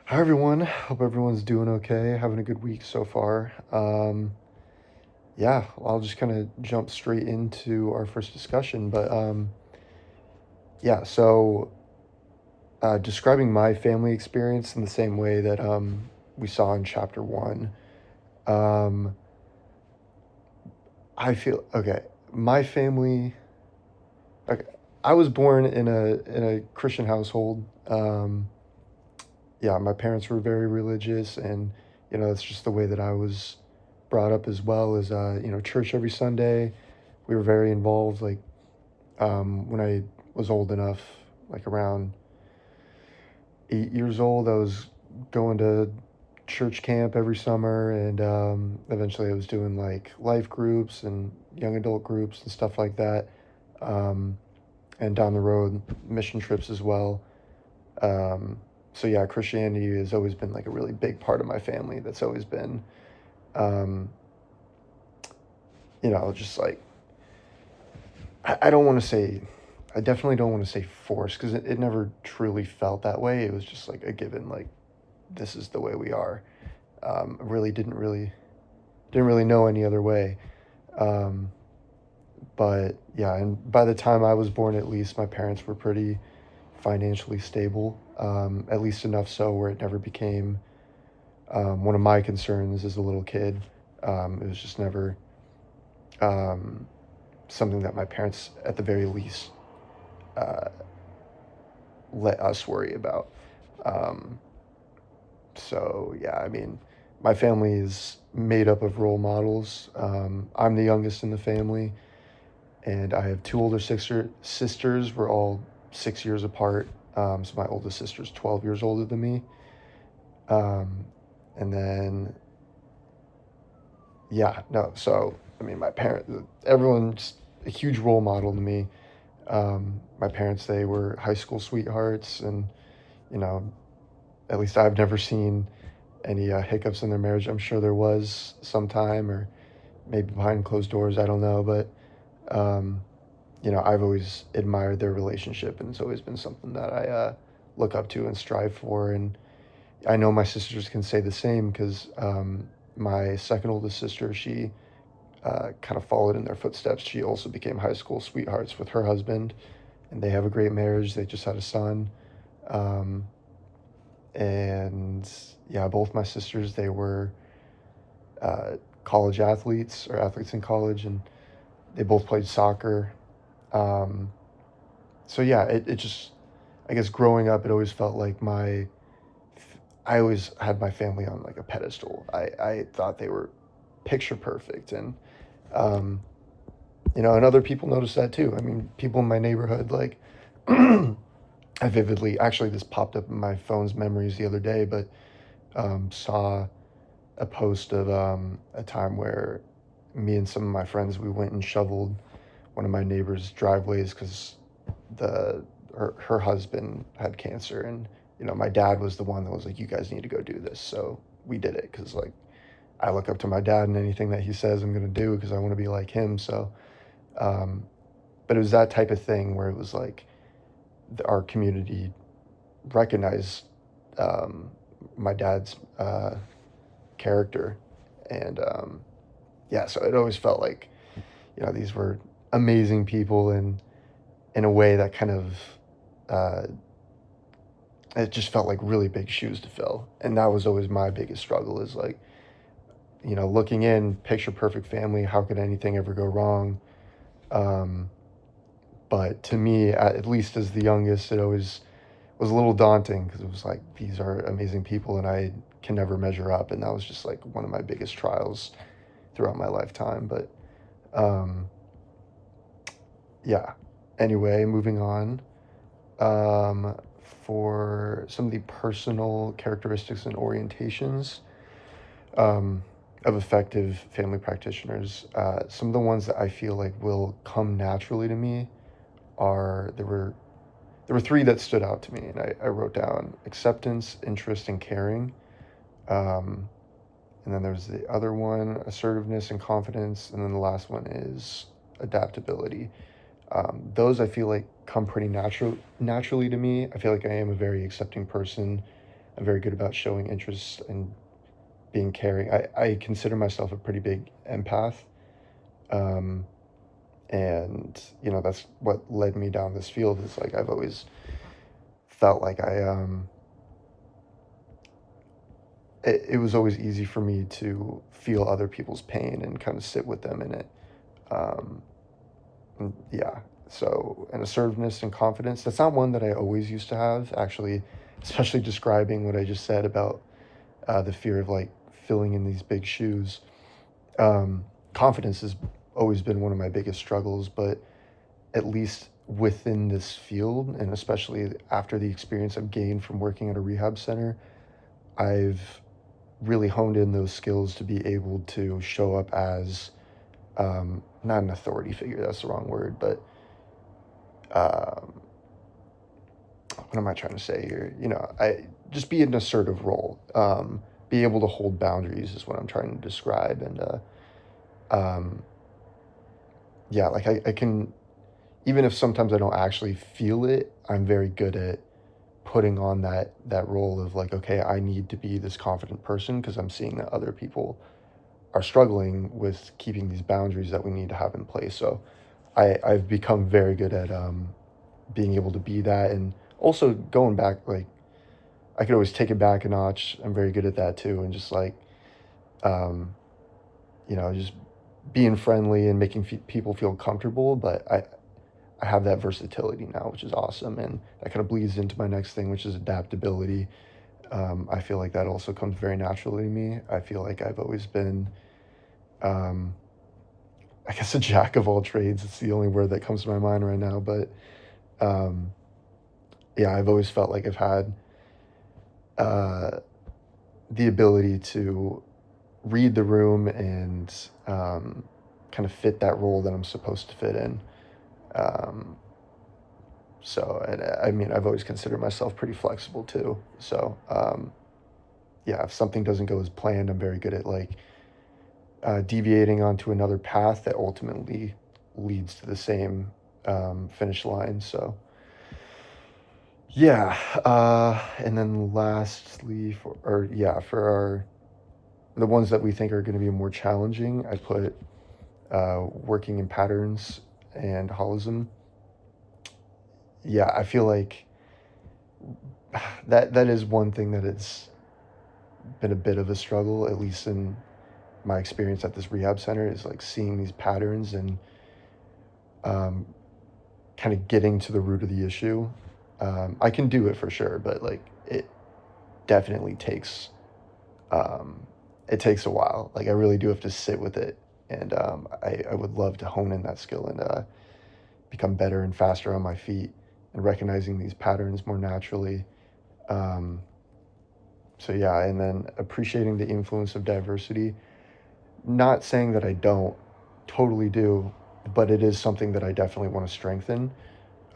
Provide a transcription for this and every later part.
Hi everyone. Hope everyone's doing okay. Having a good week so far. Yeah, I'll just kind of jump straight into our first discussion. Yeah, so describing my family experience in the same way that we saw in chapter one. Um, I feel okay. My family. Okay, I was born in a Christian household. Yeah, my parents were very religious, and that's just the way that I was brought up as well as church every Sunday. We were very involved. Like when I was old enough, like around 8 years old, I was going to church camp every summer, and eventually I was doing like life groups and young adult groups and stuff like that. Um, and down the road, mission trips as well. Um, so yeah, Christianity has always been like a really big part of my family. That's always been, um, just like I don't want to say, I definitely don't want to say forced because it never truly felt that way. It was just like a given, like this is the way we are. I really didn't really know any other way. Um, but yeah, and by the time I was born, at least my parents were pretty financially stable. At least enough so where it never became one of my concerns as a little kid. It was just never um, something that my parents, at the very least, uh, let us worry about. Um, so yeah, I mean, my family is made up of role models. I'm the youngest in the family, and I have two older sisters. We're all 6 years apart. So my oldest sister's 12 years older than me. Um, and then yeah, no. So I mean, everyone's a huge role model to me. My parents, they were high school sweethearts, and you know, at least I've never seen any hiccups in their marriage. I'm sure there was sometime, or maybe behind closed doors. I don't know, but um, I've always admired their relationship, and it's always been something that I look up to and strive for. And I know my sisters can say the same because my second oldest sister, she kind of followed in their footsteps. She also became high school sweethearts with her husband, and they have a great marriage. They just had a son. Um, and yeah, both my sisters, they were uh, college athletes or athletes in college, and they both played soccer. Um, so yeah, it just, I guess growing up, it always felt like I always had my family on like a pedestal. I thought they were picture perfect. And, um, and other people noticed that too. I mean, people in my neighborhood, like, I vividly, actually, this popped up in my phone's memories the other day, but saw a post of a time where me and some of my friends, we went and shoveled one of my neighbor's driveways because her husband had cancer. And my dad was the one that was like, you guys need to go do this. So we did it because like I look up to my dad, and anything that he says I'm going to do because I want to be like him. So um, but it was that type of thing where it was like our community recognized um, my dad's character. And yeah, so it always felt like these were amazing people, and in a way that kind of uh, it just felt like really big shoes to fill. And that was always my biggest struggle, is like, looking in, picture perfect family, how could anything ever go wrong? um, but to me, at least as the youngest, it always was a little daunting because it was like, these are amazing people and I can never measure up. And that was just like one of my biggest trials throughout my lifetime. But um, yeah, anyway, moving on. Um, for some of the personal characteristics and orientations um, of effective family practitioners, some of the ones that I feel like will come naturally to me are there were three that stood out to me, and I wrote down acceptance, interest, and caring. Um, and then there's the other one, assertiveness and confidence, and then the last one is adaptability. Those I feel like come pretty naturally to me. I feel like I am a very accepting person. I'm very good about showing interest and being caring. I consider myself a pretty big empath. Um, and, that's what led me down this field is like I've always felt like it was always easy for me to feel other people's pain and kind of sit with them in it. Um, yeah. So, and assertiveness and confidence, that's not one that I always used to have, actually, especially describing what I just said about the fear of like filling in these big shoes. Confidence has always been one of my biggest struggles, but at least within this field, and especially after the experience I've gained from working at a rehab center, I've really honed in those skills to be able to show up as not an authority figure, that's the wrong word, but um, what am I trying to say here? I just be an assertive role. Be able to hold boundaries is what I'm trying to describe. And um, yeah, like I can, even if sometimes I don't actually feel it, I'm very good at putting on that role of like, okay, I need to be this confident person because I'm seeing that other people are struggling with keeping these boundaries that we need to have in place. So I've become very good at being able to be that, and also going back, like I could always take it back a notch. I'm very good at that too, and just like um, just being friendly and making people feel comfortable. But I have that versatility now, which is awesome, and that kind of bleeds into my next thing, which is adaptability. I feel like that also comes very naturally to me. I feel like I've always been, um, I guess, a jack of all trades. It's the only word that comes to my mind right now, but um, yeah, I've always felt like I've had uh, the ability to read the room and kind of fit that role that I'm supposed to fit in. Um, so, and I mean, I've always considered myself pretty flexible too. So, yeah, if something doesn't go as planned, I'm very good at like deviating onto another path that ultimately leads to the same finish line. So, yeah. And then lastly, for the ones that we think are going to be more challenging, I put working in patterns and holism. Yeah, I feel like that is one thing that it's been a bit of a struggle, at least in my experience at this rehab center, is like seeing these patterns and um, kind of getting to the root of the issue. I can do it for sure, but like it definitely um, takes a while. Like I really do have to sit with it, and I would love to hone in that skill and become better and faster on my feet and recognizing these patterns more naturally. Um, so yeah, and then appreciating the influence of diversity. Not saying that I don't, totally do, but it is something that I definitely want to strengthen.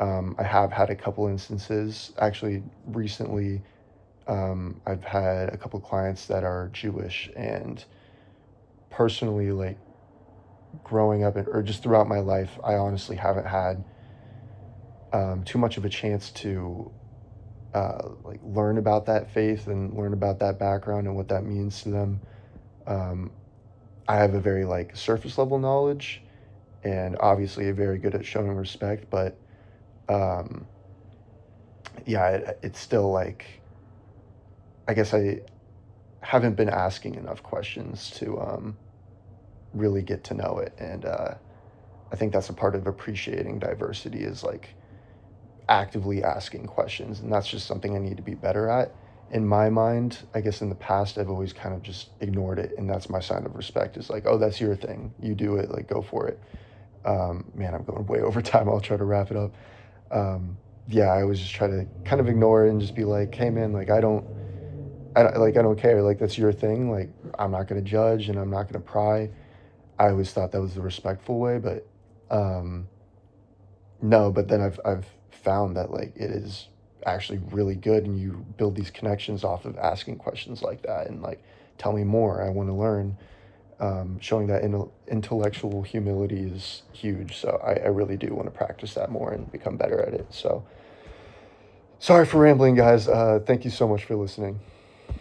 I have had a couple instances, actually recently. I've had a couple clients that are Jewish, and personally, like growing up or just throughout my life, I honestly haven't had too much of a chance to like learn about that faith and learn about that background and what that means to them. Um, I have a very like surface level knowledge, and obviously very good at showing respect, but um, yeah, it's still like I guess I haven't been asking enough questions to really get to know it, and I think that's a part of appreciating diversity is like actively asking questions, and that's just something I need to be better at. In my mind, I guess in the past I've always kind of just ignored it, and that's my sign of respect. Is like, oh, that's your thing, you do it, like go for it. Man, I'm going way over time. I'll try to wrap it up. Um, yeah, I always just try to kind of ignore it and just be like, hey, man, like I don't care. Like that's your thing. Like I'm not gonna judge and I'm not gonna pry. I always thought that was the respectful way, but um, no. But then I've found that like it is actually really good, and you build these connections off of asking questions like that, and like tell me more. I want to learn. Showing that intellectual humility is huge. So I really do want to practice that more and become better at it. So Sorry for rambling, guys. Thank you so much for listening.